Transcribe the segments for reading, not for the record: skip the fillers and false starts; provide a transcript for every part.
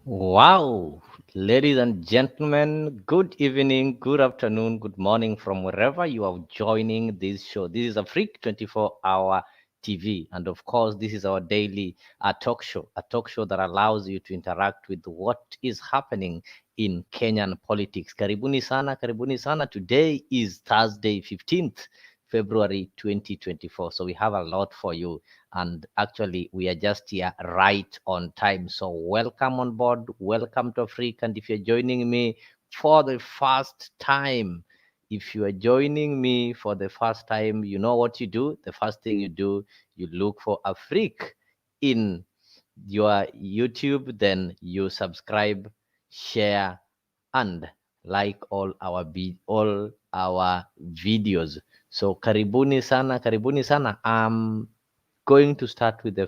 Wow, ladies and gentlemen, good evening, good afternoon, good morning from wherever you are joining this show. This is Afriq 24-hour TV, and of course, this is our daily talk show that allows you to interact with what is happening in Kenyan politics. Karibuni sana. Today is Thursday, 15th February 2024. So we have a lot for you, and actually we are just here right on time. So welcome on board, welcome to Africa. And if you're joining me for the first time, you know what you do. The first thing you do, you look for Afrique in your YouTube, then you subscribe, share, and like all our videos. So karibuni sana. Going to start with the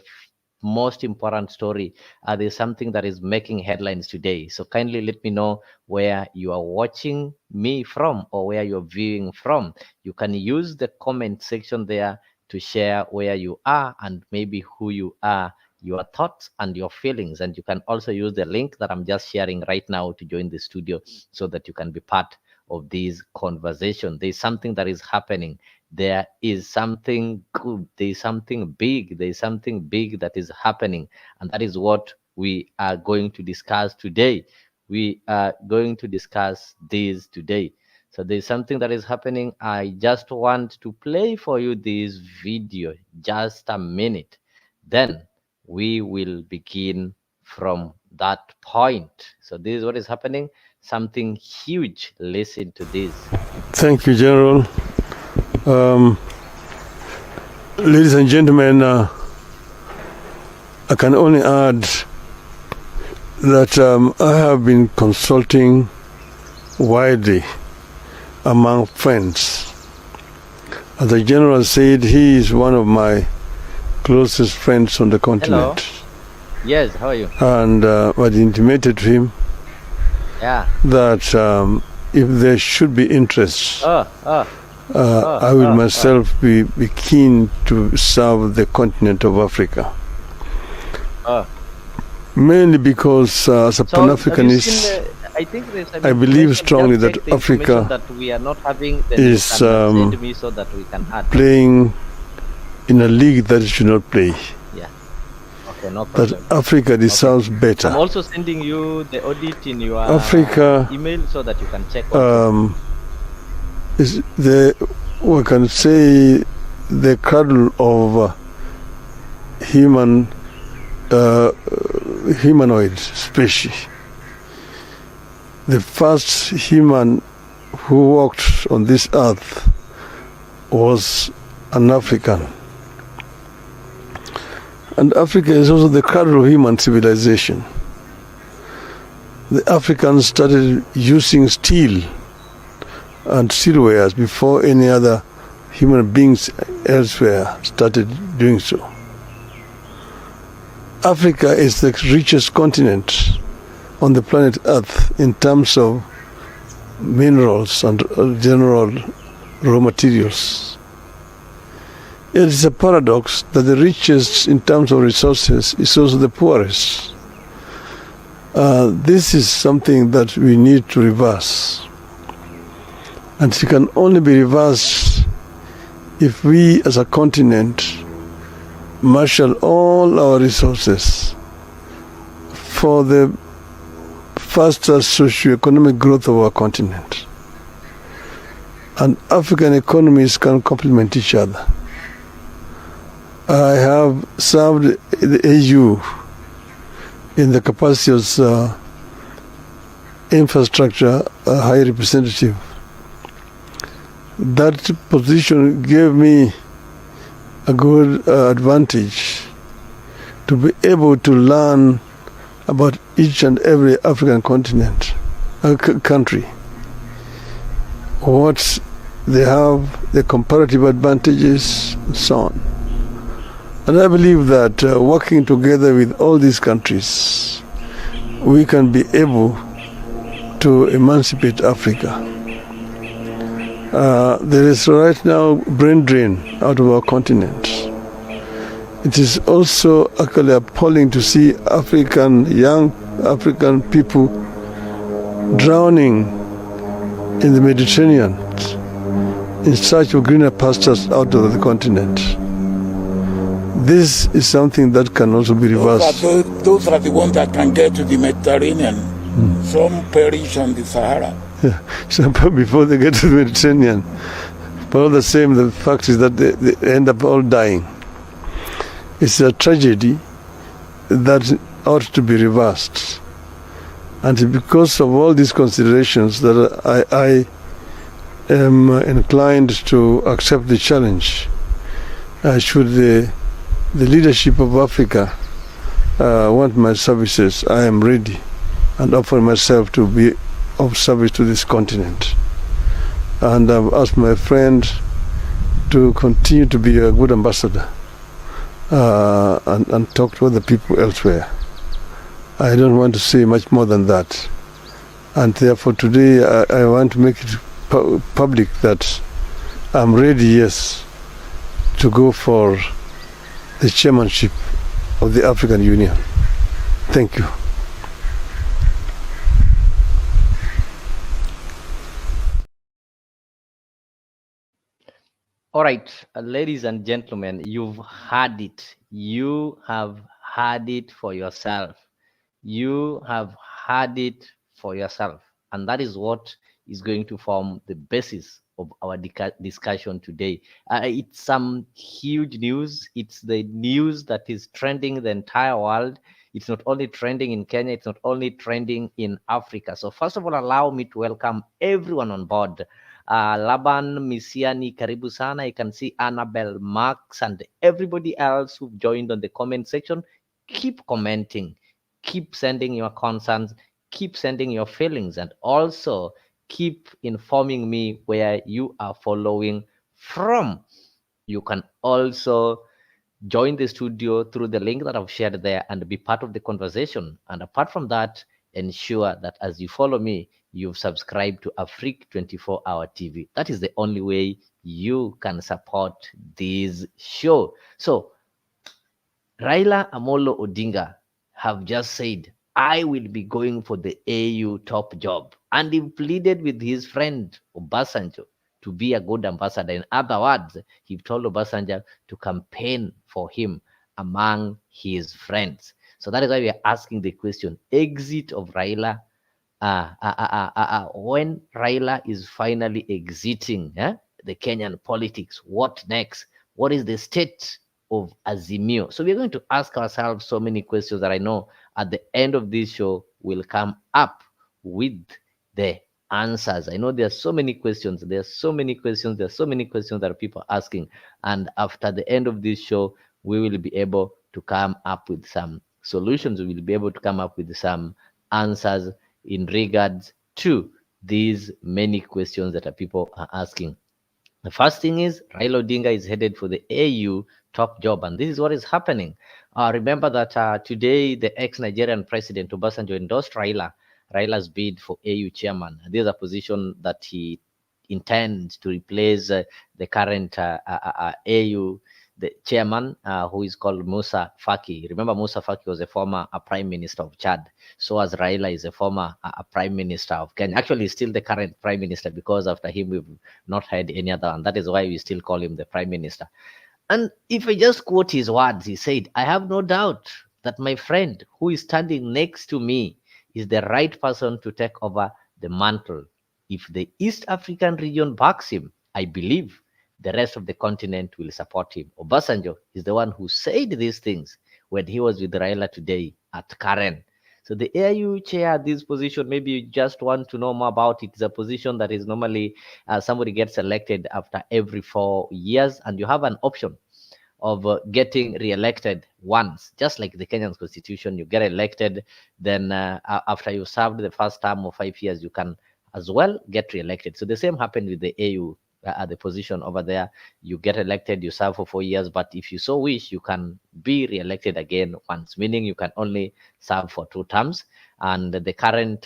most important story. There's something that is making headlines today. So kindly let me know where you are watching me from or where you're viewing from. You can use the comment section there to share where you are and maybe who you are, your thoughts and your feelings. And you can also use the link that I'm just sharing right now to join the studio so that you can be part of this conversation. There's something that is happening. There is something good. There's something big. There's something big that is happening. And that is what we are going to discuss today. We are going to discuss this today. So there's something that is happening. I just want to play for you this video, just a minute. Then we will begin from that point. So this is what is happening. Something huge. Listen to this. Thank you, General. Ladies and gentlemen, I can only add that I have been consulting widely among friends. As the General said, he is one of my closest friends on the continent. Hello. Yes, how are you? And I intimated to him that if there should be interest, I will myself be keen to serve the continent of Africa. Mainly because as a Pan-Africanist, I believe strongly that Africa is playing in a league that it should not play. No problem. That Africa deserves better. I'm also sending you the audit in your Africa, email so that you can check. Is we can say the cradle of humanoid species. The first human who walked on this earth was an African. And Africa is also the cradle of human civilization. The Africans started using steel and steelwares before any other human beings elsewhere started doing so. Africa is the richest continent on the planet Earth in terms of minerals and general raw materials. It is a paradox that the richest in terms of resources is also the poorest. This is something that we need to reverse. And it can only be reversed if we as a continent marshal all our resources for the faster socio-economic growth of our continent. And African economies can complement each other. I have served the AU in the capacity as infrastructure high representative. That position gave me a good advantage to be able to learn about each and every African continent, country, what they have, the comparative advantages, and so on. And I believe that working together with all these countries, we can be able to emancipate Africa. There is right now brain drain out of our continent. It is also actually appalling to see African young African people drowning in the Mediterranean in search of greener pastures out of the continent. This is something that can also be reversed. Those are the ones that can get to the Mediterranean. Some perish on the Sahara. Yeah. So before they get to the Mediterranean, but all the same, the fact is that they end up all dying. It's a tragedy that ought to be reversed. And because of all these considerations that I am inclined to accept the challenge, should the leadership of Africa want my services, I am ready and offer myself to be of service to this continent. And I've asked my friend to continue to be a good ambassador and talk to other people elsewhere. I don't want to say much more than that. And therefore today I want to make it public that I'm ready, yes, to go for the chairmanship of the African Union. Thank you. All right, ladies and gentlemen, you've heard it. You have heard it for yourself. You have heard it for yourself. And that is what is going to form the basis of our discussion today. It's some huge news. It's the news that is trending the entire world. It's not only trending in Kenya, it's not only trending in Africa. So first of all, allow me to welcome everyone on board. Laban Misiani, karibu sana. I can see Annabelle, Max, and everybody else who've joined on the comment section. Keep commenting, keep sending your concerns, keep sending your feelings, and also keep informing me where you are following from. You can also join the studio through the link that I've shared there and be part of the conversation. And apart from that, ensure that as you follow me, you've subscribed to Afriq 24-hour TV. That is the only way you can support this show. So Raila Amollo Odinga have just said, I will be going for the AU top job. And he pleaded with his friend Obasanjo to be a good ambassador. In other words, he told Obasanjo to campaign for him among his friends. So that is why we are asking the question, exit of Raila, when Raila is finally exiting the Kenyan politics, what next? What is the state of Azimio? So we're going to ask ourselves so many questions that I know at the end of this show will come up with the answers. I know there are so many questions. There are so many questions. There are so many questions that people are asking. And after the end of this show, we will be able to come up with some solutions. We will be able to come up with some answers in regards to these many questions that people are asking. The first thing is Raila Odinga is headed for the AU top job, and this is what is happening. Remember that today the ex-Nigerian president Obasanjo endorsed Raila's bid for AU chairman. This is a position that he intends to replace the current AU the chairman, who is called Musa Faki. Remember, Musa Faki was a former prime minister of Chad. So as Raila is a former prime minister of Kenya. Actually, he's still the current prime minister because after him, we've not had any other. And that is why we still call him the prime minister. And if I just quote his words, he said, I have no doubt that my friend who is standing next to me is the right person to take over the mantle. If the East African region backs him, I believe the rest of the continent will support him. Obasanjo is the one who said these things when he was with Raila today at Karen. So the AU chair, this position, maybe you just want to know more about it. It's a position that is normally somebody gets elected after every 4 years, and you have an option of getting re-elected once, just like the Kenyan constitution. You get elected, then after you served the first term of 5 years, you can as well get re-elected. So the same happened with the AU. At the position over there, you get elected, you serve for 4 years, but if you so wish, you can be re-elected again once, meaning you can only serve for 2 terms. And the current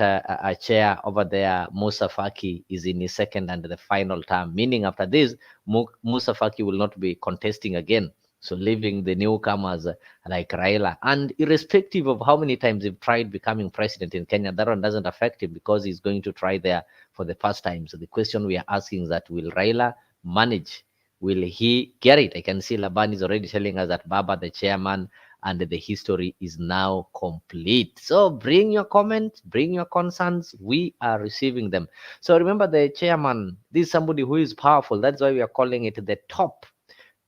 chair over there, Musa Faki, is in his second and the final term, meaning after this, Musa Faki will not be contesting again So leaving the newcomers like Raila, and irrespective of how many times they've tried becoming president in Kenya, that one doesn't affect him because he's going to try there for the first time. So the question we are asking is that will Raila manage? Will he get it? I can see Laban is already telling us that Baba, the chairman, and the history is now complete. So bring your comments, bring your concerns. We are receiving them. So remember, the chairman, this is somebody who is powerful. That's why we are calling it the top.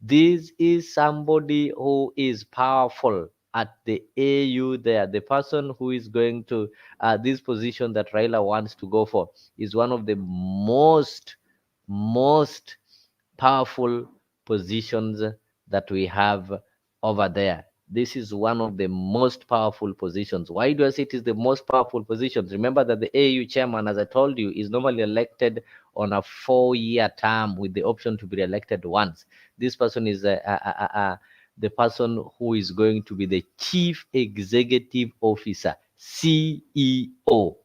This is somebody who is powerful at the AU there. The person who is going to this position that Raila wants to go for is one of the most powerful positions that we have over there. This is one of the most powerful positions. Why do I say it is the most powerful positions? Remember that the AU chairman, as I told you, is normally elected on a 4-year term with the option to be elected once. This person is the person who is going to be the chief executive officer, CEO.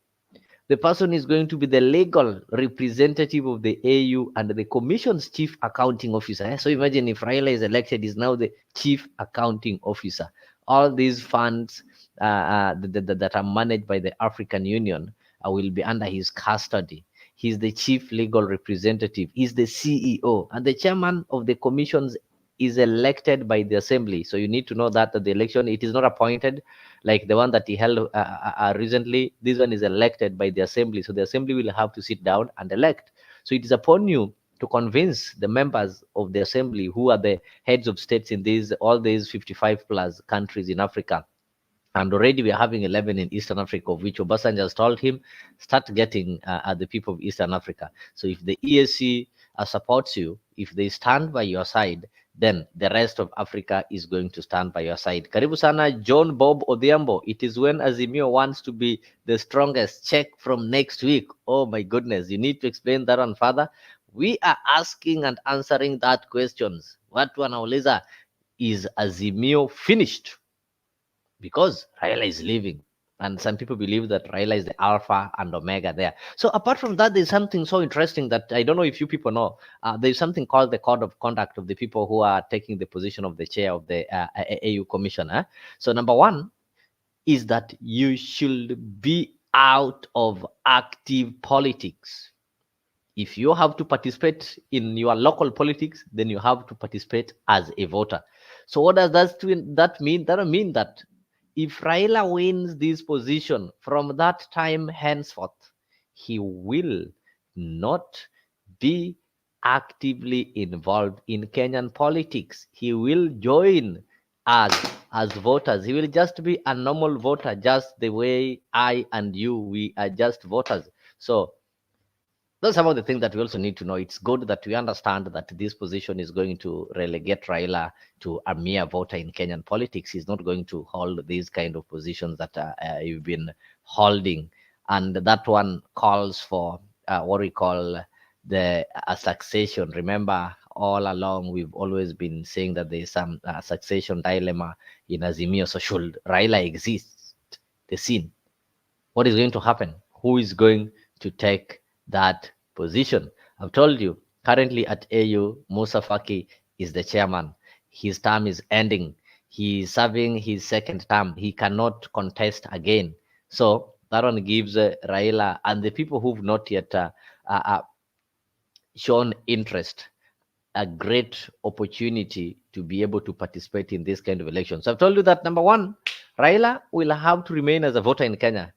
The person is going to be the legal representative of the AU and the commission's chief accounting officer. So imagine if Raila is elected, he's now the chief accounting officer. All these funds that are managed by the African Union will be under his custody. He's the chief legal representative. He's the CEO, and the chairman of the commissions is elected by the assembly. So you need to know that the election, it is not appointed like the one that he held recently. This one is elected by the assembly. So the assembly will have to sit down and elect. So it is upon you to convince the members of the assembly, who are the heads of states in all these 55 plus countries in Africa. And already we are having 11 in Eastern Africa, of which Obasanjo has told him, start getting the people of Eastern Africa. So if the EAC supports you, if they stand by your side, then the rest of Africa is going to stand by your side. Karibu sana, John Bob Odhiambo. It is when Azimio wants to be the strongest. Check from next week. Oh my goodness, you need to explain that one further. We are asking and answering that questions. Watu wanauliza, is Azimio finished? Because Raila is leaving. And some people believe that Raila is the alpha and omega there. So apart from that, there's something so interesting that I don't know if you people know. There's something called the code of conduct of the people who are taking the position of the chair of the AU commission. So number one is that you should be out of active politics. If you have to participate in your local politics, then you have to participate as a voter. So what does that mean? That means that if Raila wins this position, from that time henceforth, he will not be actively involved in Kenyan politics. He will join us as voters. He will just be a normal voter, just the way I and you, we are just voters. So those are some of the things that we also need to know. It's good that we understand that this position is going to relegate Raila to a mere voter in Kenyan politics. He's not going to hold these kind of positions that you've been holding. And that one calls for what we call the succession. Remember, all along, we've always been saying that there's some succession dilemma in Azimio. So should Raila exist, the scene, what is going to happen? Who is going to take that position? I've told you, currently at AU, Musa Faki is the chairman. His term is ending. He is serving his second term. He cannot contest again. So that one gives Raila and the people who've not yet shown interest a great opportunity to be able to participate in this kind of elections. So I've told you that number one, Raila will have to remain as a voter in Kenya.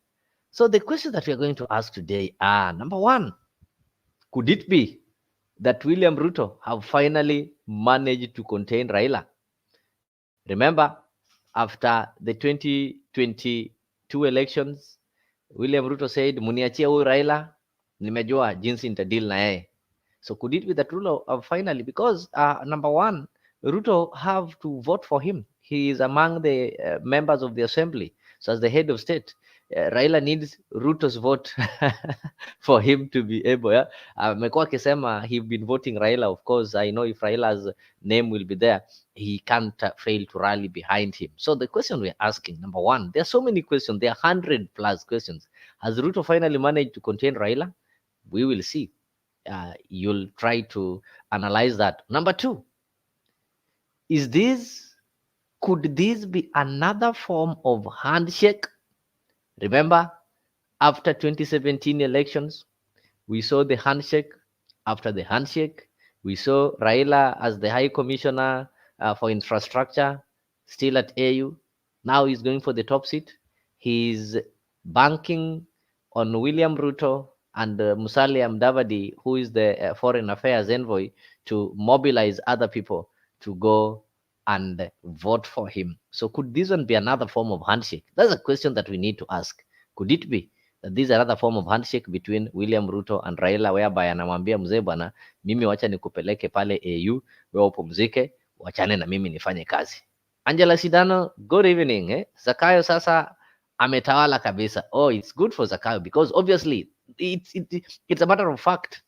So the questions that we are going to ask today are, number one, could it be that William Ruto have finally managed to contain Raila? Remember, after the 2022 elections, William Ruto said, muniachie huyu Raila, nimejua jinsi nitadeal na yeye. So could it be that Ruto finally, because number one, Ruto have to vote for him. He is among the members of the assembly. So as the head of state, Raila needs Ruto's vote for him to be able. Amekuwa akisema he've been voting Raila. Of course, I know if Raila's name will be there, he can't fail to rally behind him. So the question we're asking, number one, there are so many questions. There are 100 plus questions. Has Ruto finally managed to contain Raila? We will see. You'll try to analyze that. Number two, Could this be another form of handshake? Remember, after 2017 elections, we saw the handshake. After the handshake, we saw Raila as the High Commissioner for Infrastructure, still at AU. Now he's going for the top seat. He's banking on William Ruto and Musalia Mudavadi, who is the Foreign Affairs Envoy, to mobilize other people to go and vote for him. So could this one be another form of handshake? That's a question that we need to ask. Could it be that this is another form of handshake between William Ruto and Raila, whereby anamwambia mzee, bwana, mimi wacha nikupeleke pale AU, wewe upumzike, wachane na mimi nifanye kazi. Angela Sidano, good evening. Zakayo sasa ametawala kabisa. Oh, it's good for Zakayo because obviously it's a matter of fact.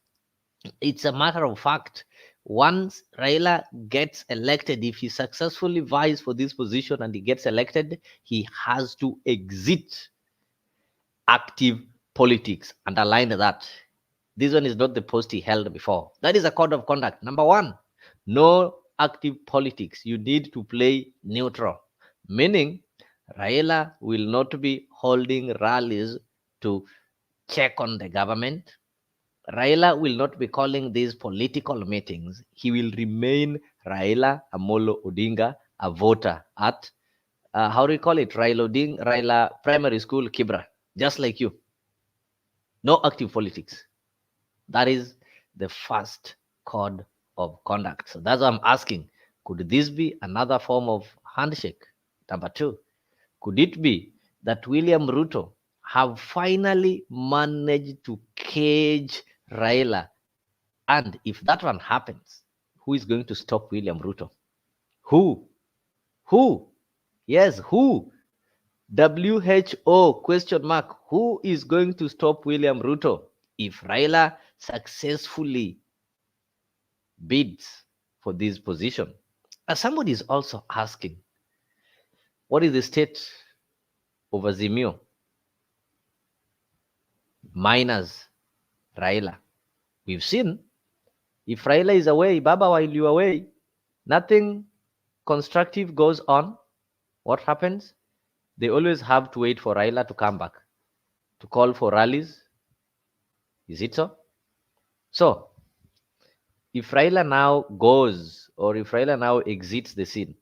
It's a matter of fact. Once Raila gets elected, if he successfully vies for this position and he gets elected, he has to exit active politics. Underline that. This one is not the post he held before. That is a code of conduct. Number one, no active politics. You need to play neutral, meaning Raila will not be holding rallies to check on the government. Raila will not be calling these political meetings. He will remain Raila Amollo Odinga, a voter at, how do you call it? Raila Primary School, Kibra, just like you. No active politics. That is the first code of conduct. So that's what I'm asking. Could this be another form of handshake? Number two, could it be that William Ruto have finally managed to cage Raila? And if that one happens, who is going to stop William Ruto? Who? Who? Yes, who? WHO question mark. Who is going to stop William Ruto if Raila successfully bids for this position? Somebody is also asking, what is the state of Azimio minus Raila? We've seen if Raila is away, Baba, while you're away, nothing constructive goes on. What happens? They always have to wait for Raila to come back to call for rallies. Is it so? So, if Raila now goes, or if Raila now exits the scene,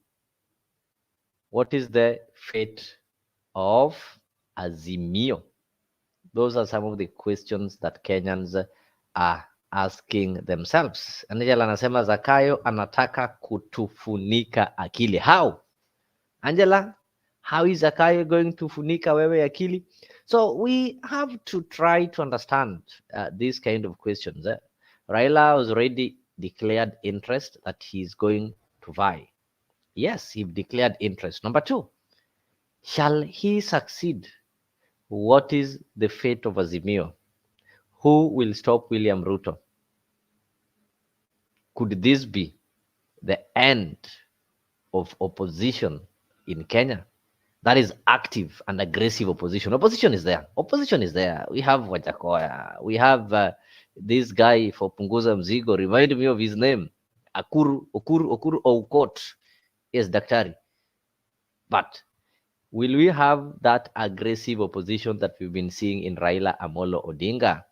what is the fate of Azimio? Those are some of the questions that Kenyans are asking themselves. Angela anasema Zakayo anataka kutufunika akili. How? Angela, how is Zakayo going to funika wewe akili? So we have to try to understand these kind of questions. Raila has already declared interest that he's going to vie. Yes, he declared interest. Number two, shall he succeed? What is the fate of Azimio? Who will stop William Ruto? Could this be the end of opposition in Kenya? That is active and aggressive opposition. Opposition is there. Opposition is there. We have Wajakoya. We have this guy for Punguza Mzigo. Remind me of his name. Okuru Oukot. Yes, Daktari. But will we have that aggressive opposition that we've been seeing in Raila Amollo Odinga?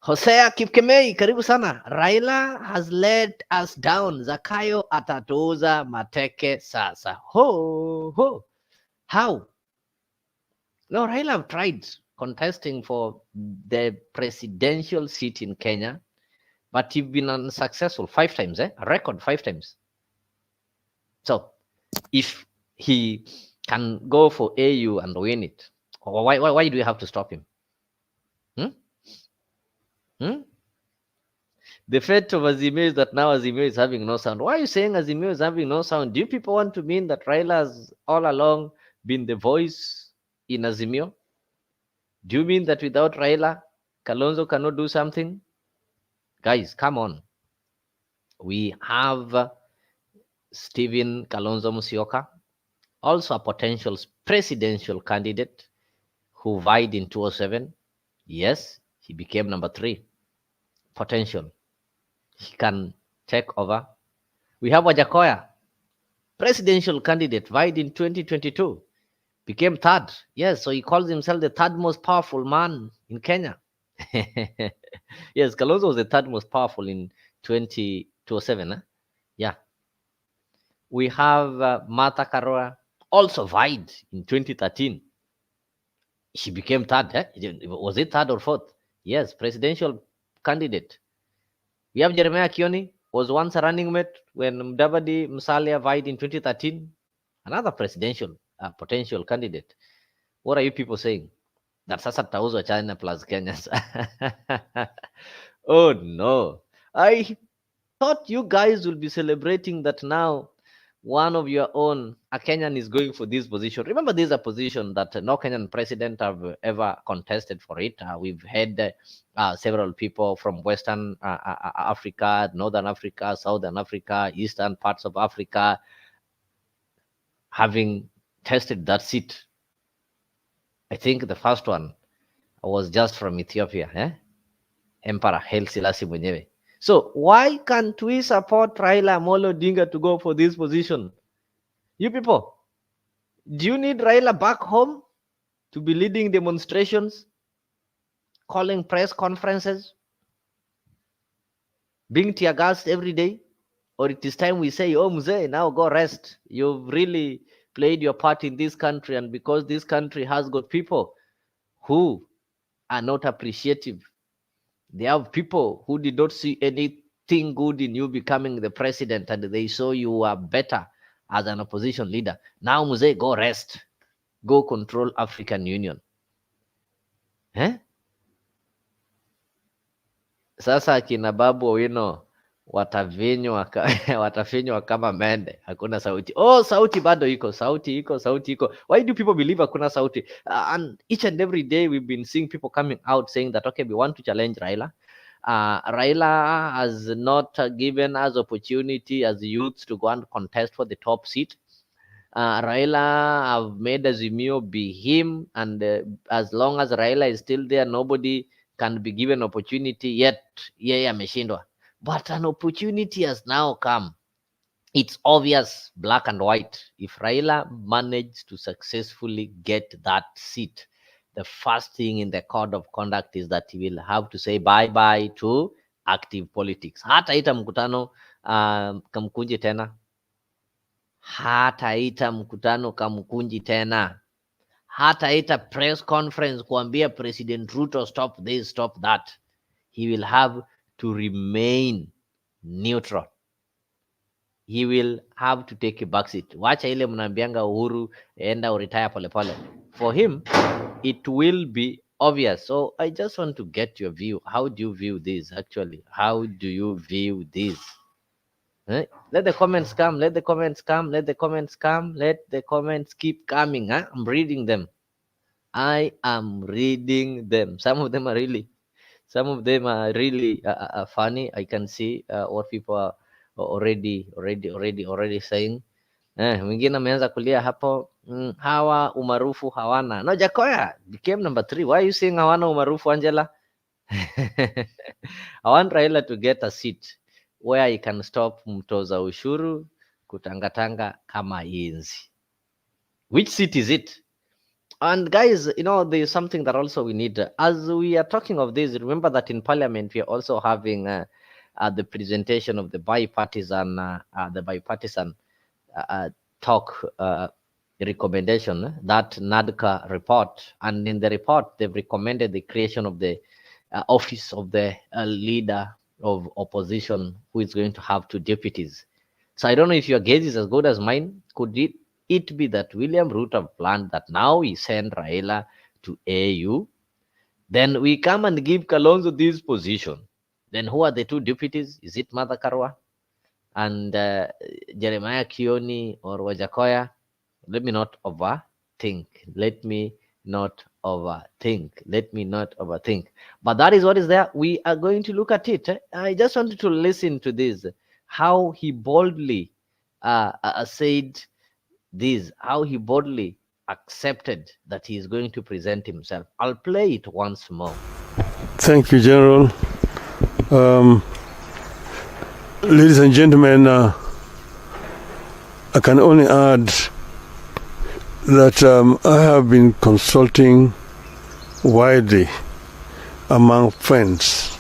Hosea Kipkemei, karibu sana. Raila has let us down. Zakayo atatoza mateke sasa. Ho, ho. How? No, Raila have tried contesting for the presidential seat in Kenya, but he's been unsuccessful 5 times, a record 5 times. So, if he can go for AU and win it, why do we have to stop him? The fate of Azimio is that now Azimio is having no sound. Why are you saying Azimio is having no sound? Do you people want to mean that Raila has all along been the voice in Azimio? Do you mean that without Raila, Kalonzo cannot do something? Guys, come on. We have Stephen Kalonzo Musyoka, also a potential presidential candidate who vied in 2007. Yes, he became number 3. Potential. He can take over. We have Wajakoya, presidential candidate, vied in 2022, became third. Yes, so he calls himself the third most powerful man in Kenya. Yes, Kalonzo was the third most powerful in 2007. Yeah. We have Martha Karua, also vied in 2013. She became third. Was it third or fourth? Yes, presidential candidate. We have Jeremiah Kioni, was once a running mate when Mudavadi Musalia vied in 2013. Another presidential potential candidate. What are you people saying? That sasa tutauzwa China plus Kenyans. Oh no. I thought you guys will be celebrating that now one of your own, a Kenyan, is going for this position. Remember, this is a position that no Kenyan president have ever contested for it. We've had several people from Western Africa, Northern Africa, Southern Africa, Eastern parts of Africa having tested that seat. I think the first one was just from Ethiopia, Emperor Haile Selassie mwenyewe. So why can't we support Raila Amollo Odinga to go for this position? You people, do you need Raila back home to be leading demonstrations, calling press conferences, being tear gassed every day? Or it is time we say, oh, Mzee, now go rest. You've really played your part in this country, and because this country has got people who are not appreciative, they have people who did not see anything good in you becoming the president, and they saw you are better as an opposition leader. Now, Mzee, go rest. Go control African Union. Sasa akina Babu Owino watafinywa kama mende, hakuna sauti. Oh, sauti bado iko, sauti iko. Why do people believe hakuna sauti? And each and every day we've been seeing people coming out saying that, okay, we want to challenge Raila. Raila has not given us opportunity as youths to go and contest for the top seat. Raila have made Azimio be him, and as long as Raila is still there, nobody can be given opportunity, yet yeye ameshindwa. But an opportunity has now come. It's obvious, black and white. If Raila managed to successfully get that seat, the first thing in the code of conduct is that he will have to say bye-bye to active politics. Hataita mkutano kamkunji tena. Hataita mkutano kamkunji tena. Hataita press conference kuambia President Ruto stop this, stop that. He will have to remain neutral. He will have to take a backseat. Wacha ile mnaambianga Uhuru enda uretire polepole. For him, it will be obvious. So I just want to get your view. How do you view this actually? How do you view this? Let the comments come. Let the comments come. Let the comments come. Let the comments keep coming. I'm reading them. I am reading them. Some of them are really funny. I can see what people are already saying. Mwingine ameanza kulia hapo, hawa umaarufu hawana. No, Jakoya became number 3. Why are you saying hawana umaarufu, Angela? I want Raila to get a seat where he can stop mtoza ushuru kutangatanga kama inzi. Which seat is it? And guys, there's something that also we need. As we are talking of this, remember that in Parliament we are also having the presentation of the bipartisan talk recommendation, that NADCA report. And in the report, they've recommended the creation of the office of the leader of opposition, who is going to have 2 deputies. So I don't know if your guess is as good as mine. Could it be that William Ruto planned that now we send Raila to AU, then we come and give Kalonzo this position? Then who are the 2 deputies? Is it Martha Karua and Jeremiah Kioni or Wajakoya? Let me not overthink. But that is what is there. We are going to look at it. I just wanted to listen to this, how he boldly said this, how he boldly accepted that he is going to present himself. I'll play it once more. Thank you, General. Ladies and gentlemen, I can only add that I have been consulting widely among friends.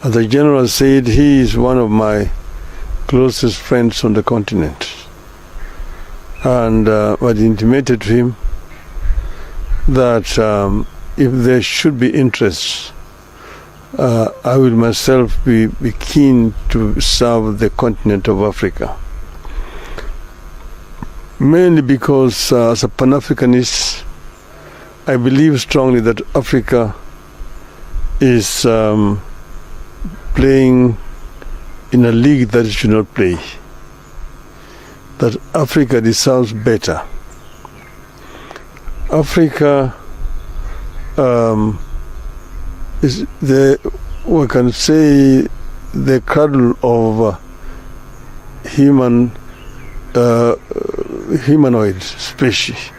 As the general said, he is one of my closest friends on the continent. And I intimated to him that if there should be interest, I will myself be keen to serve the continent of Africa. Mainly because as a Pan-Africanist, I believe strongly that Africa is playing in a league that it should not play. That Africa deserves better. Africa is we can say, the cradle of humanoid species.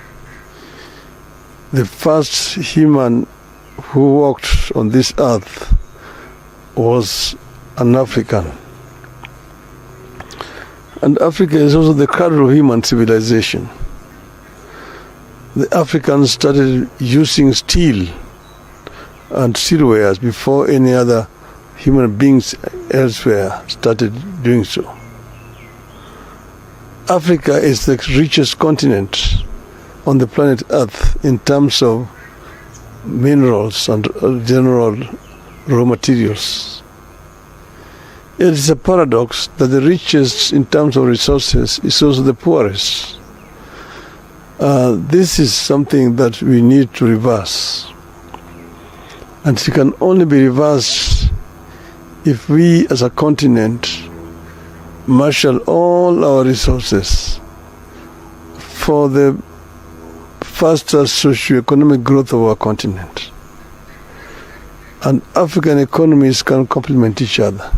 The first human who walked on this earth was an African. And Africa is also the cradle of human civilization. The Africans started using steel and steelwares before any other human beings elsewhere started doing so. Africa is the richest continent on the planet Earth in terms of minerals and general raw materials. It is a paradox that the richest in terms of resources is also the poorest. This is something that we need to reverse. And it can only be reversed if we as a continent marshal all our resources for the faster socio-economic growth of our continent. And African economies can complement each other.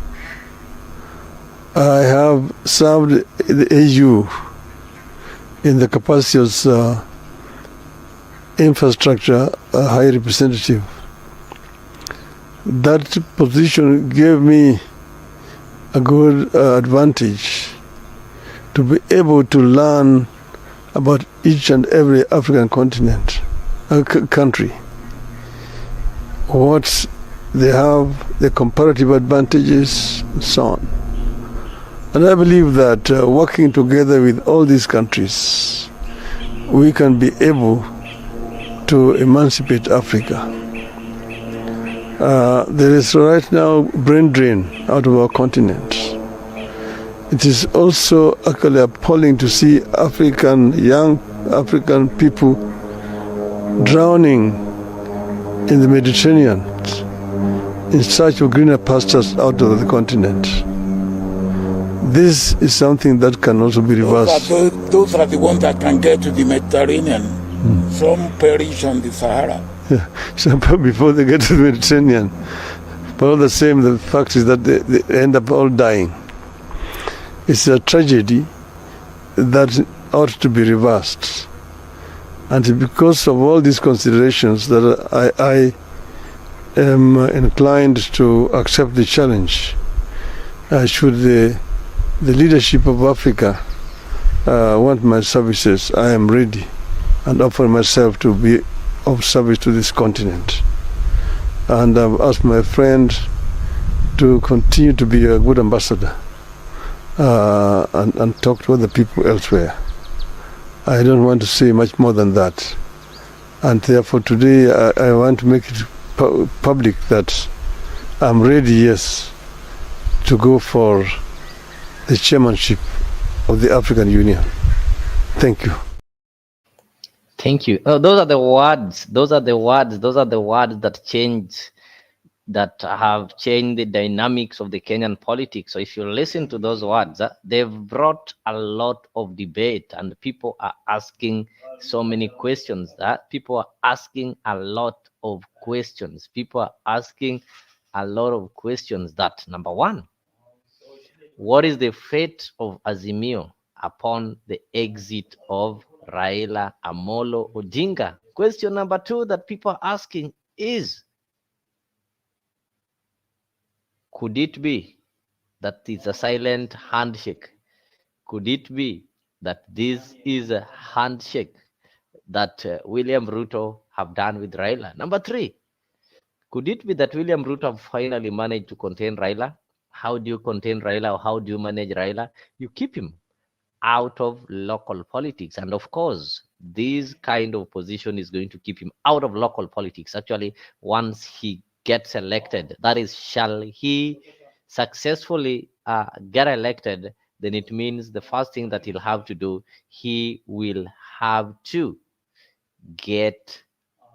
I have served the AU in the capacity as infrastructure high representative. That position gave me a good advantage to be able to learn about each and every African continent, country, what they have, the comparative advantages, and so on. And I believe that working together with all these countries, we can be able to emancipate Africa. There is right now brain drain out of our continent. It is also actually appalling to see young African people drowning in the Mediterranean in search of greener pastures out of the continent. This is something that can also be reversed. Those are the ones that can get to the Mediterranean. Some perish on the Sahara. Yeah. So before they get to the Mediterranean. But all the same, the fact is that they end up all dying. It's a tragedy that ought to be reversed. And because of all these considerations that I am inclined to accept the challenge. Should the leadership of Africa want my services, I am ready and offer myself to be of service to this continent. And I've asked my friend to continue to be a good ambassador and talk to other people elsewhere. I don't want to say much more than that. And therefore today I want to make it public that I'm ready, yes, to go for the chairmanship of the African Union. Thank you. Thank you. Oh, those are the words. Those are the words. Those are the words that change, that have changed the dynamics of the Kenyan politics. So if you listen to those words, they've brought a lot of debate, and people are asking so many questions. People are asking a lot of questions. People are asking a lot of questions. That, number one, what is the fate of Azimio upon the exit of Raila Amollo Odinga? Question number two that people are asking is, could it be that it's a silent handshake? Could it be that this is a handshake that William Ruto have done with Raila. Number three, could it be that William Ruto finally managed to contain Raila? How do you contain Raila, or how do you manage Raila? You keep him out of local politics. And of course, this kind of position is going to keep him out of local politics. Actually, once he gets elected, that is, shall he successfully get elected, then it means the first thing that he'll have to do, he will have to get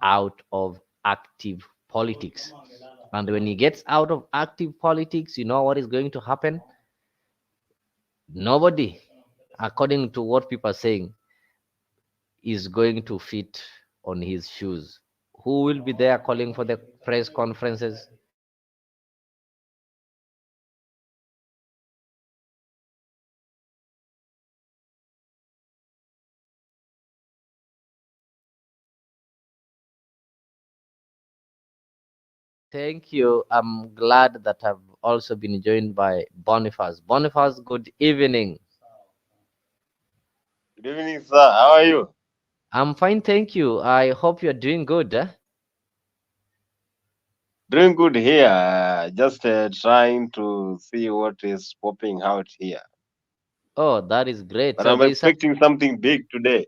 out of active politics. And when he gets out of active politics, you know what is going to happen? Nobody, according to what people are saying, is going to fit on his shoes. Who will be there calling for the press conferences? Thank you. I'm glad that I've also been joined by Boniface. Boniface, good evening. Good evening, sir. How are you? I'm fine, thank you. I hope you're doing good. Doing good here. Just trying to see what is popping out here. Oh, that is great. But So I'm there's expecting something big today.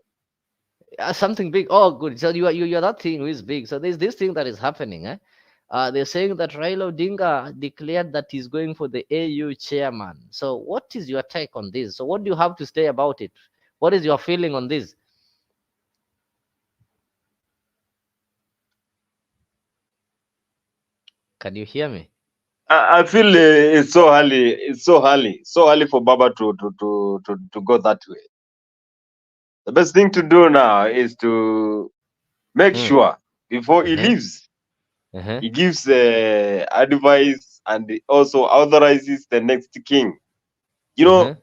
something big. Oh, good. So you're that thing who is big. So there's this thing that is happening. They're saying that Raila Odinga declared that he's going for the AU chairman. So what is your take on this? So what do you have to say about it? What is your feeling on this? Can you hear me? I feel it's so early. It's so early for Baba to go that way. The best thing to do now is to make Hmm. sure before he Uh-huh. leaves, Uh-huh. he gives advice and also authorizes the next king. You know, Uh-huh.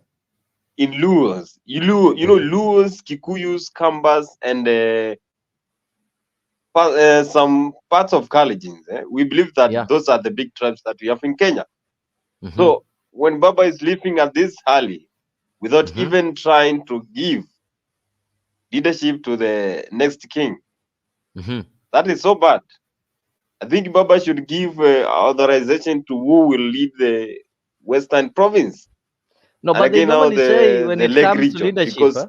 in Luos, Uh-huh. Luos, Kikuyus, Kambas, and some parts of Kalenjin. We believe that Yeah. those are the big tribes that we have in Kenya. Mm-hmm. So when Baba is leaving at this early, without Mm-hmm. even trying to give leadership to the next king, Mm-hmm. that is so bad. I think Baba should give authorization to who will lead the Western province, No, and but they again now normally say when the it Lake comes to region, leadership, because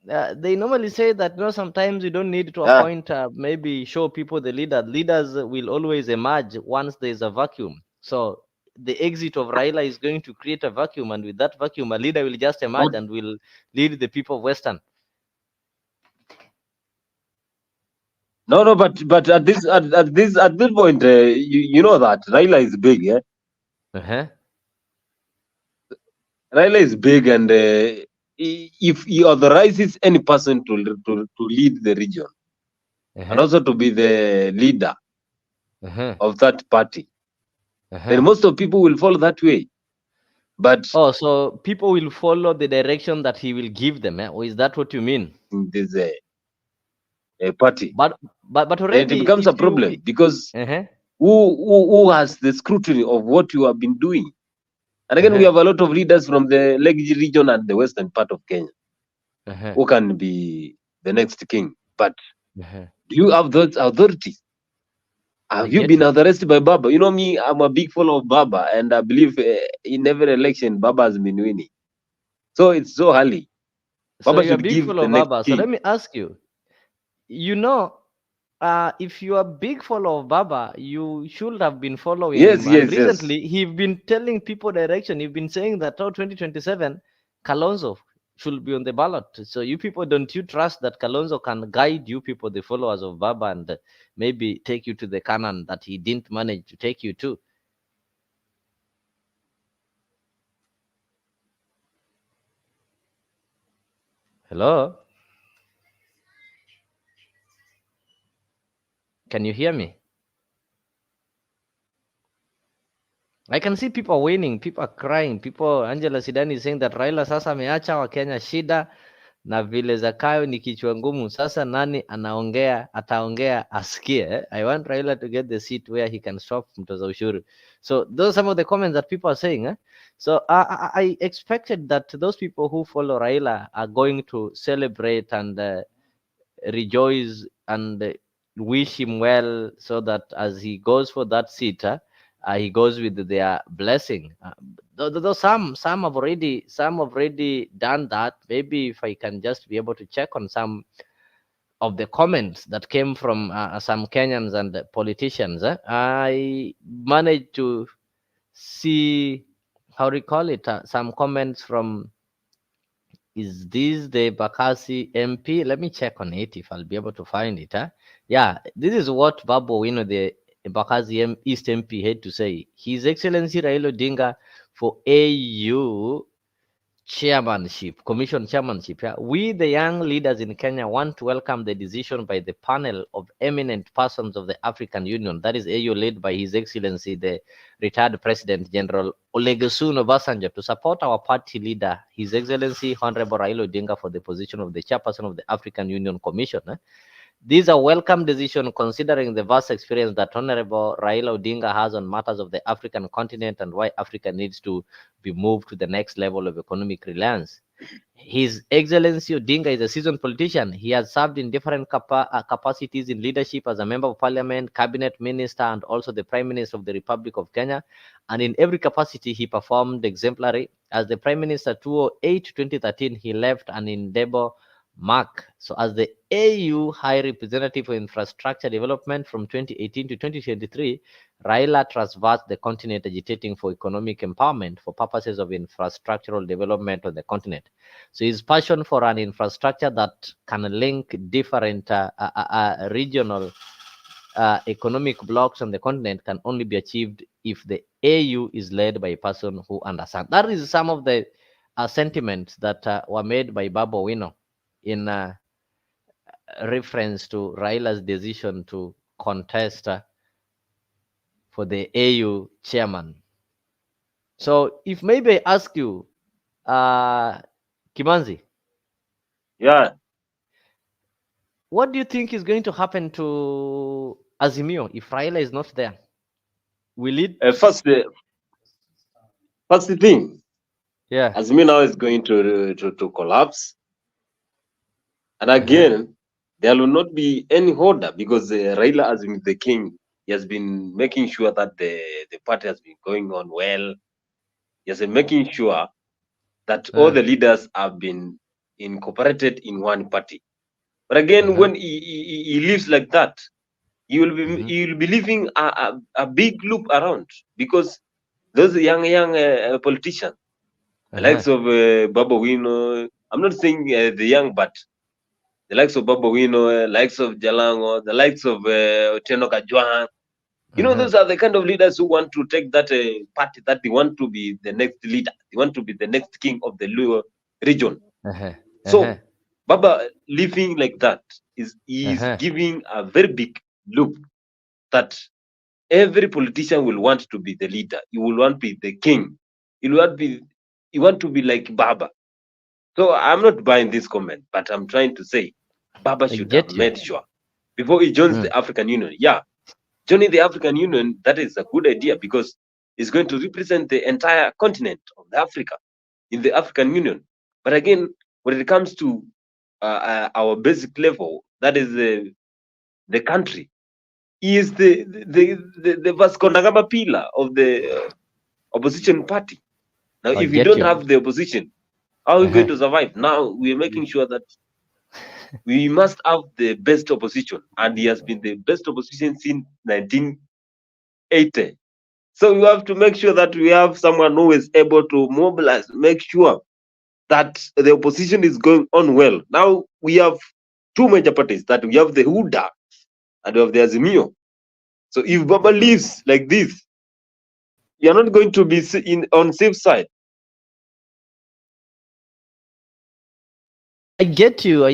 they normally say that sometimes you don't need to uh, appoint, maybe show people the leader. Leaders will always emerge once there's a vacuum. So the exit of Raila is going to create a vacuum, and with that vacuum, a leader will just but emerge and will lead the people of Western. no, but at this point, you know that Raila is big, yeah. Uh-huh. Raila is big, and if he authorizes any person to lead the region and Uh-huh. also to be the leader Uh-huh. of that party, then Uh-huh. most of people will follow that way. But Oh, so people will follow the direction that he will give them, eh? Or is that what you mean? in this party, But but then it already, becomes if a you problem, because uh-huh. who has the scrutiny of what you have been doing? And again, we Uh-huh. have a lot of leaders from the Lake region and the western part of Kenya Uh-huh. who can be the next king. But Uh-huh. do you have those authorities? I Have you get been you. authorized by Baba? You know me, I'm a big follower of Baba, and I believe in every election, Baba has been winning. So it's so early. So Baba you're a should big give follower the of next Baba. So king. let me ask you, if you are a big follower of Baba, you should have been following Yes, him. And yes, yes. recently, he's been telling people direction. He's been saying that 2027, Kalonzo should be on the ballot. So you people, don't you trust that Kalonzo can guide you people, the followers of Baba, and maybe take you to the Canaan that he didn't manage to take you to? Hello? Can you hear me? I can see people winning, people are crying, people. Angela Sidani is saying that Raila sasa ameacha Wakenya shida. na vile Zakayo ni kichwa ngumu. Sasa nani ataongea asikie. I want Raila to get the seat where he can stop mtoza ushuru. So those are some of the comments that people are saying. So I expected that those people who follow Raila are going to celebrate and rejoice and wish him well, so that as he goes for that seat, he goes with their blessing. Though some have already done that. Maybe if I can just be able to check on some of the comments that came from some Kenyans and politicians, I managed to see, how do you call it, some comments from, is this the Bakasi MP? Let me check on it if I'll be able to find it. Yeah, this is what Babu Wino, the Bakasi East MP, had to say. His Excellency Raila Odinga for AU commission chairmanship. Yeah. We, the young leaders in Kenya, want to welcome the decision by the panel of eminent persons of the African Union, that is AU, led by His Excellency, the retired President General Olusegun Obasanjo, to support our party leader, His Excellency Honorable Raila Odinga, for the position of the chairperson of the African Union Commission. These are welcome decisions considering the vast experience that Honorable Raila Odinga has on matters of the African continent and why Africa needs to be moved to the next level of economic reliance. His Excellency Odinga is a seasoned politician. He has served in different capacities in leadership as a member of parliament, cabinet minister, and also the Prime Minister of the Republic of Kenya. And in every capacity, he performed exemplary. As the Prime Minister 2008 to 2013, he left an indelible mark. So as the AU High Representative for Infrastructure Development from 2018 to 2023, Raila traversed the continent agitating for economic empowerment for purposes of infrastructural development on the continent. So his passion for an infrastructure that can link different regional economic blocks on the continent can only be achieved if the AU is led by a person who understands. That is some of the sentiments that were made by Babu Wino in reference to Raila's decision to contest for the AU chairman. So if maybe I ask you, Kimanzi, Yeah. what do you think is going to happen to Azimio if Raila is not there? Will it? First thing, Yeah. Azimio now is going to collapse. And again, there will not be any order because Raila, as the king, he has been making sure that the party has been going on well. He has been making sure that all the leaders have been incorporated in one party. But again, when he lives like that, he will be leaving a big loop around, because those young politicians, the likes of Babu Wino, I'm not saying the young, but the likes of Babu Wino, likes of Jalango, the likes of Otieno Kajwang. Those are the kind of leaders who want to take that party, that they want to be the next leader. They want to be the next king of the Luo region. So Baba living like that is giving a very big loop that every politician will want to be the leader. He will want to be the king. He want to be like Baba. So I'm not buying this comment, but I'm trying to say Baba should have made sure before he joins the African Union. Yeah, joining the African Union, that is a good idea, because it's going to represent the entire continent of Africa in the African Union. But again, when it comes to our basic level, that is the country, he is the Vasco da Gama pillar of the opposition party. Now, if you don't have the opposition, how are we going to survive? Now, we're making sure that we must have the best opposition, and he has been the best opposition since 1980. So we have to make sure that we have someone who is able to mobilize, make sure that the opposition is going on well. Now we have two major parties, that we have the Huda and we have the Azimio. So if Baba leaves like this, you are not going to be on safe side. I get you.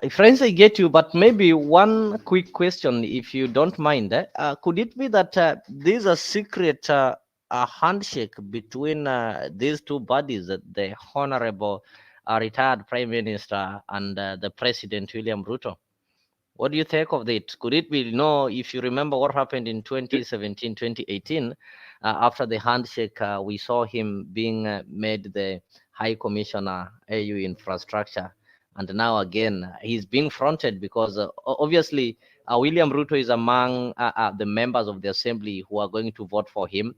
Friends, I get you, but maybe one quick question, if you don't mind. Could it be that these are secret a handshake between these two bodies, the Honorable retired Prime Minister and the President William Ruto. What do you think of it? Could it be, if you remember what happened in 2017, 2018, after the handshake, we saw him being made the High Commissioner AU Infrastructure. And now again, he's being fronted because obviously William Ruto is among the members of the assembly who are going to vote for him.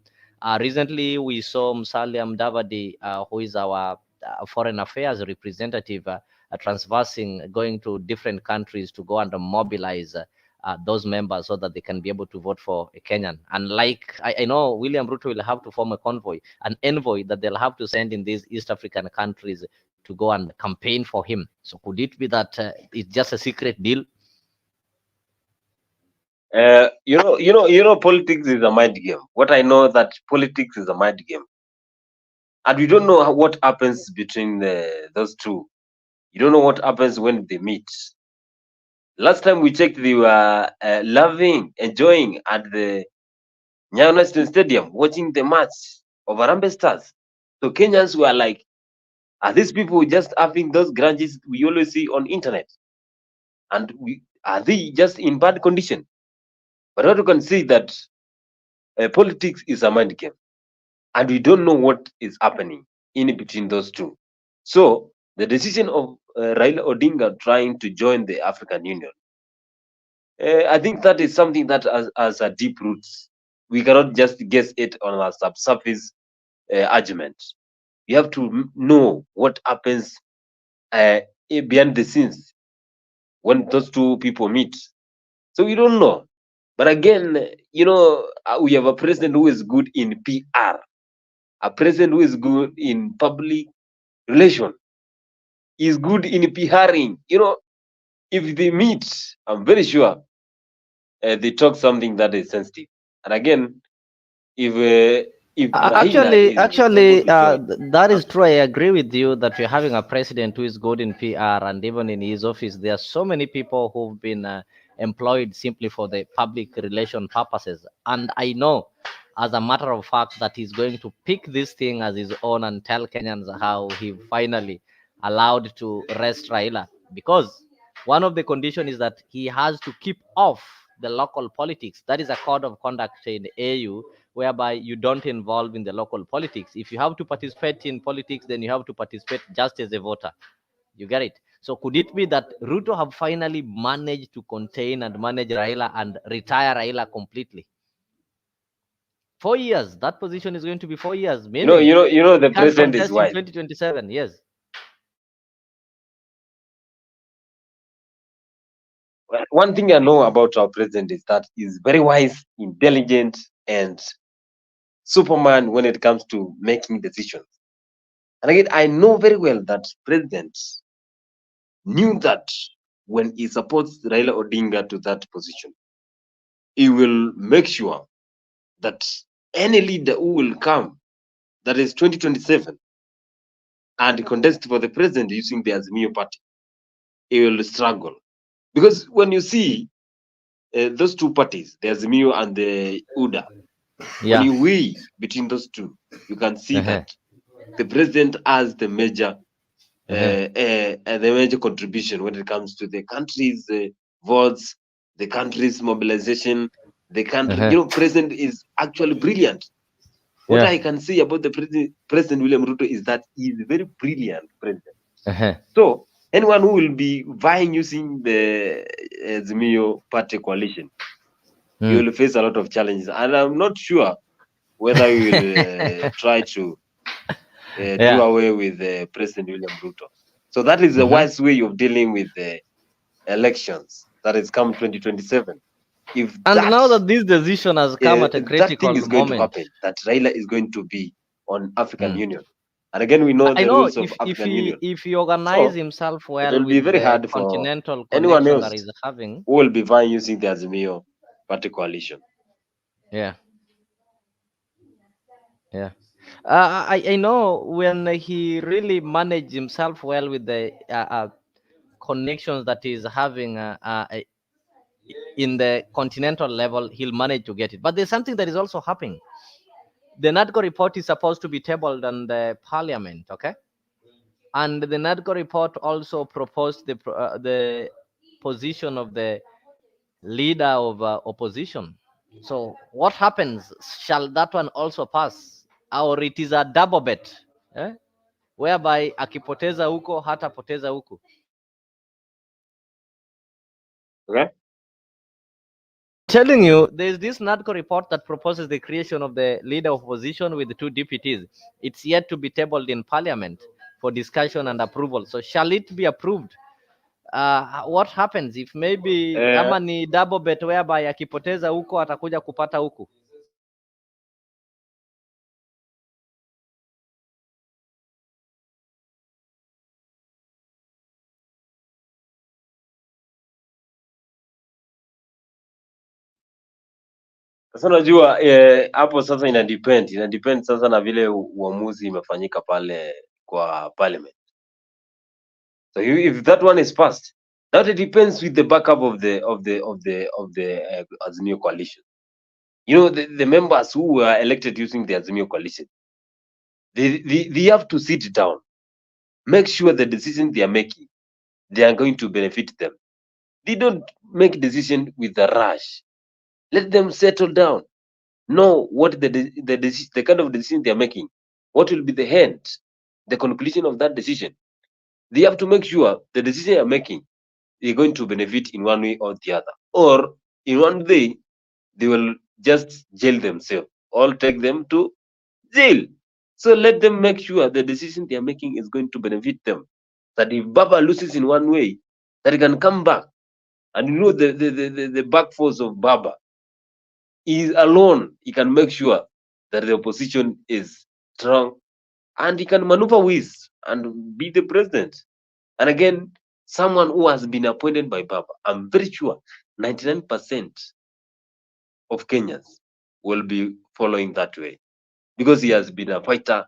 Recently, we saw Musalia Mudavadi, who is our foreign affairs representative, transversing, going to different countries to go and mobilize those members so that they can be able to vote for a Kenyan. And like I know William Ruto will have to form a convoy, an envoy that they'll have to send in these East African countries to go and campaign for him. So could it be that it's just a secret deal? Politics is a mind game. What I know that politics is a mind game, and we don't know what happens between those two. You don't know what happens when they meet. Last time we checked, they were loving, enjoying at the Nyayo National Stadium, watching the match of Harambee Stars. So Kenyans were like, are these people just having those grudges we always see on internet? And are they just in bad condition? But what you can see that politics is a mind game, and we don't know what is happening in between those two. So the decision of Raila Odinga trying to join the African Union, I think that is something that has a deep roots. We cannot just guess it on a subsurface argument. We have to know what happens behind the scenes when those two people meet. So we don't know. But again, we have a president who is good in PR, a president who is good in public relation, is good in PRing. If they meet, I'm very sure they talk something that is sensitive. And again, if Raila Actually, is able to that join, is true. I agree with you that we're having a president who is good in PR, and even in his office, there are so many people who've been employed simply for the public relation purposes. And I know, as a matter of fact, that he's going to pick this thing as his own and tell Kenyans how he finally allowed to rest Raila. Because one of the conditions is that he has to keep off the local politics. That is a code of conduct in the AU whereby you don't involve in the local politics. If you have to participate in politics, then you have to participate just as a voter. You get it? So could it be that Ruto have finally managed to contain and manage Raila and retire Raila completely? 4 years. That position is going to be 4 years. Meaning, the he can't president is contest in wise. 2027. Yes. Well, one thing I know about our president is that he's very wise, intelligent, and Superman when it comes to making decisions. And again, I know very well that president knew that when he supports Raila Odinga to that position, he will make sure that any leader who will come, that is 2027, and contest for the president using the Azimio party, he will struggle. Because when you see those two parties, the Azimio and the UDA, when you weigh between those two, you can see that the president has the major contribution when it comes to the country's votes, the country's mobilization, the country. President is actually brilliant. What I can say about the President William Ruto is that he is a very brilliant president. So anyone who will be vying using the Azimio party coalition, he will face a lot of challenges, and I'm not sure whether he will try to do away with President William Ruto. So that is a wise way of dealing with the elections that is come 2027. If now that this decision has come at a critical that thing is going to happen, that Raila is going to be on African Union, and again we know the rules of African Union. If he organize himself well, it will be very hard for continental anyone connection else that he's having, who will be vying using the Azimio party coalition. Yeah. I know when he really managed himself well with the connections that he's having in the continental level, he'll manage to get it. But there's something that is also happening. the NADCO report is supposed to be tabled on the parliament, okay? And the NADCO report also proposed the position of the leader of opposition. So what happens? Shall that one also pass, or it is a double bet, eh? Whereby akipoteza huko hatapoteza huku? Okay. Telling you, there is this NADCO report that proposes the creation of the leader of opposition with 2 deputies. It's yet to be tabled in parliament for discussion and approval. So shall it be approved? What happens if maybe ama ni double bet whereby akipoteza huko atakuja kupata huku? Sasa unajua hapo sasa ina depend sasa na vile uamuzi imefanyika pale kwa parliament. So if that one is passed, that it depends with the backup of the Azimio coalition. You know, the members who were elected using the Azimio coalition, they have to sit down, make sure the decisions they are making, they are going to benefit them. They don't make decision with a rush. Let them settle down. Know what the kind of decision they are making. What will be the end, the conclusion of that decision. They have to make sure the decision they are making is going to benefit in one way or the other. Or in one day, they will just jail themselves or take them to jail. So let them make sure the decision they are making is going to benefit them. That if Baba loses in one way, that he can come back. And you know the back force of Baba is alone. He can make sure that the opposition is strong and he can maneuver with and be the president. And again, someone who has been appointed by Baba, I'm very sure 99% of Kenyans will be following that way because he has been a fighter,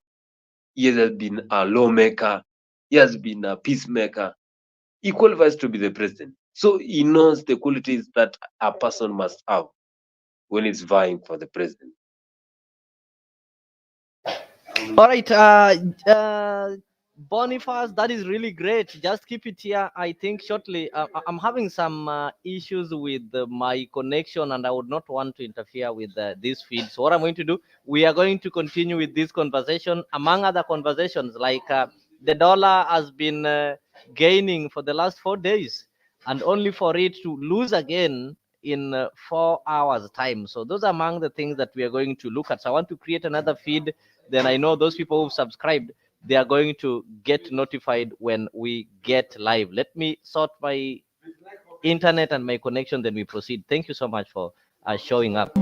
he has been a lawmaker, he has been a peacemaker. He qualifies to be the president. So he knows the qualities that a person must have when he's vying for the president. All right, Boniface, that is really great. Just keep it here. I think shortly, I'm having some issues with my connection, and I would not want to interfere with this feed. So what I'm going to do, we are going to continue with this conversation, among other conversations, like the dollar has been gaining for the last 4 days, and only for it to lose again in 4 hours time. So those are among the things that we are going to look at. So I want to create another feed. Then I know those people who've subscribed, they are going to get notified when we get live. Let me sort my internet and my connection, then we proceed. Thank you so much for showing up.